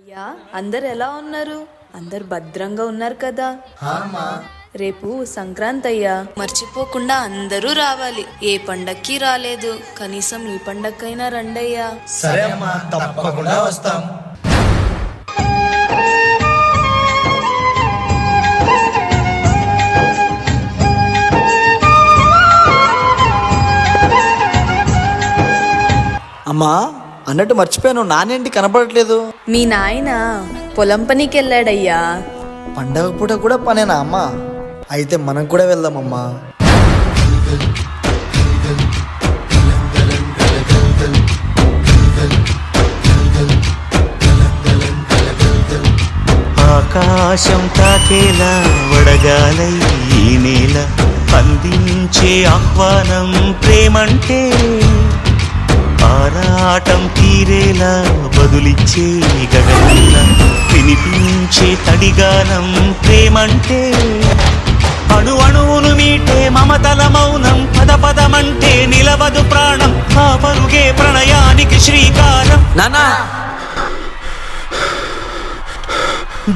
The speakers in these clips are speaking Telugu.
అయ్యా, అందరు ఎలా ఉన్నారు? అందరు భద్రంగా ఉన్నారు కదా? రేపు సంక్రాంతి అయ్యా, మర్చిపోకుండా అందరూ రావాలి. ఏ పండక్కి రాలేదు, కనీసం ఈ పండక్కైనా రండయ్యా. సరే అమ్మా, తప్పకుండా వస్తాం. అమ్మా, అన్నట్టు మర్చిపోయాను, నానేంటి కనపడట్లేదు? మీ నాయన పొలం పనికి వెళ్ళాడయ్యా. పండగ పూట కూడా పనేనా అమ్మా? అయితే మనం కూడా వెళ్దామమ్మా. ఆకాశం తాకేలా వడగాలై ఈ నేల అందించే ఆహ్వానం ప్రేమంటే, ఆరాటం తీరేలా బదులిచ్చే గగనంలా వినిపించే తడిగానం ప్రేమంటే, అణు అణువును మీటే మమతల మౌనం పద పదమంటే నిలవదు ప్రాణం, ఆ పరుగే ప్రణయానికి శ్రీకారం. నానా,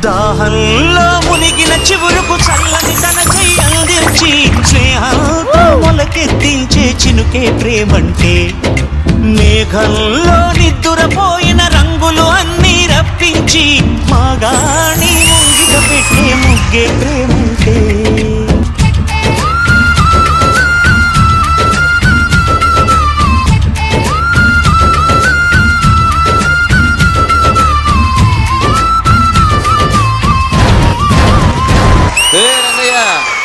దాహంలో మునిగిన చివురుకు చల్లని తన చెయ్యందించి స్నేహంతో మొలకెత్తించే చినుకే ప్రేమంటే, మేఘంలో నిద్దురపోయిన రంగులు అన్నీ రప్పించి మాగాణి ఊరిక పెట్టే ముగ్గే ప్రేమంటే.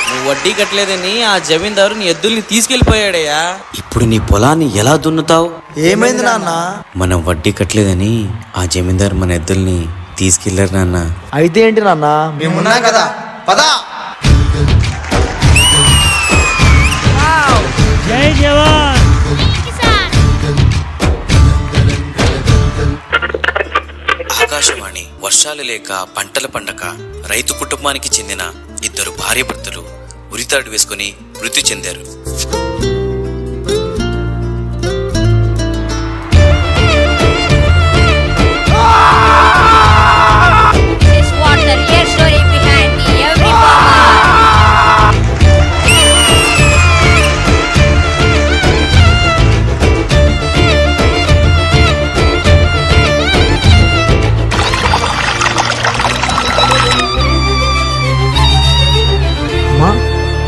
నువ్వు వడ్డీ కట్టలేదని ఆ జమీందారు నీ ఎద్దుల్ని తీసుకెళ్లిపోయాడయ్యా. ఇప్పుడు నీ పొలాన్ని ఎలా దున్నుతావు? ఏమైంది నాన్న? మనం వడ్డీ కట్టలేదని ఆ జమీందారు మన ఎద్దుల్ని తీసుకెళ్లారు నాన్న. అయితే ఏంటి నాన్న, మేమున్నాం కదా, పదా. జై జవాన్. ఆకాశవాణి. వర్షాలు లేక పంటల పండక రైతు కుటుంబానికి చెందిన ఇద్దరు భార్యాభర్తలు ఉరితాడు వేసుకుని మృతి చెందారు.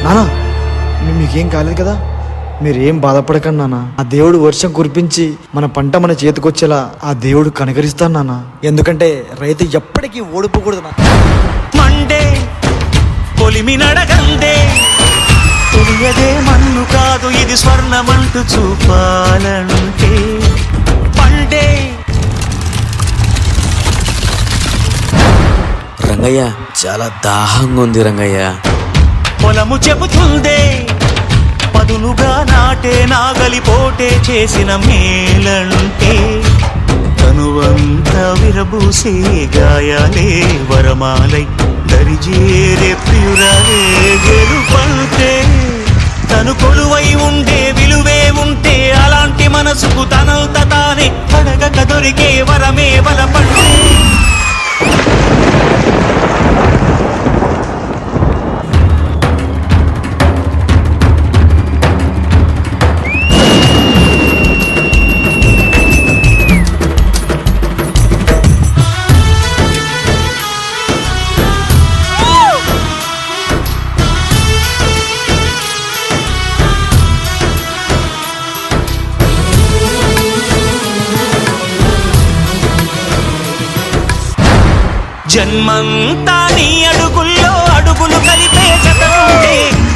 నానా, మీకేం కాలేదు కదా? మీరేం బాధపడకండి నాన్న. ఆ దేవుడు వర్షం కురిపించి మన పంట మన చేతికొచ్చేలా ఆ దేవుడు కనకరిస్తాను నాన్న. ఎందుకంటే రైతు ఎప్పటికీ ఓడిపోకూడదు నాన్న. మండే పొలిమి నడగందే, తెలియదే మన్ను కాదు ఇది స్వర్ణమంటూ చూపాలంటే, పండే. రంగయ్య, చాలా దాహంగా ఉంది రంగయ్య. పొలము చెబుతుందే పదునుగా నాటే నాగలి పోటే చేసిన మేలంటే, తనువంతా విరబూసే గాయాలే వరమాలై దరిజేరే ప్రియురాలే గెలుపంటే, తను కొలువై ఉండే విలువే ఉంటే అలాంటి మనసుకు తనంత తానే అడగక దొరికే వరమే బలపంటే. జన్మంతా నీ అడుగుల్లో అడుగులు కలిపే జతలుంటే,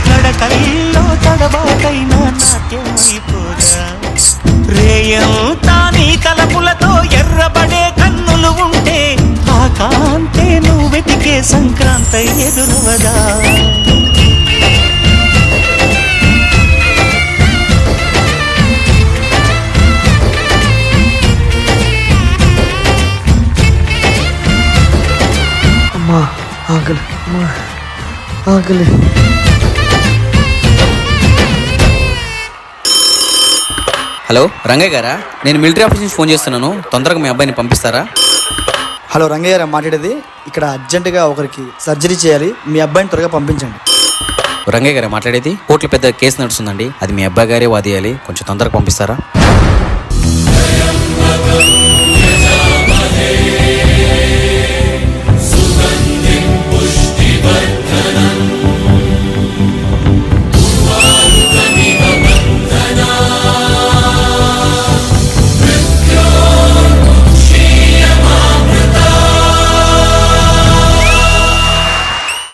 నడకల్లో తడబాటైనా నాట్యమైపోదా. రేయంతా నీ తలపులతో ఎర్రబడే కన్నులు ఉంటే, ఆ కాంతే నువ్వు వెతికే సంక్రాంతి ఎదురవదా. ఆకలి, ఆకలి. హలో రంగయ్య గారా, నేను మిలిటరీ ఆఫీస్ నుంచి ఫోన్ చేస్తున్నాను. తొందరగా మీ అబ్బాయిని పంపిస్తారా? హలో రంగయ్య గారు మాట్లాడేది. ఇక్కడ అర్జెంటుగా ఒకరికి సర్జరీ చేయాలి, మీ అబ్బాయిని త్వరగా పంపించండి. రంగయ్య గారు మాట్లాడేది. కోర్టులో పెద్ద కేసు నడుస్తుందండి, అది మీ అబ్బాయి గారే వాదియాలి, కొంచెం తొందరగా పంపిస్తారా?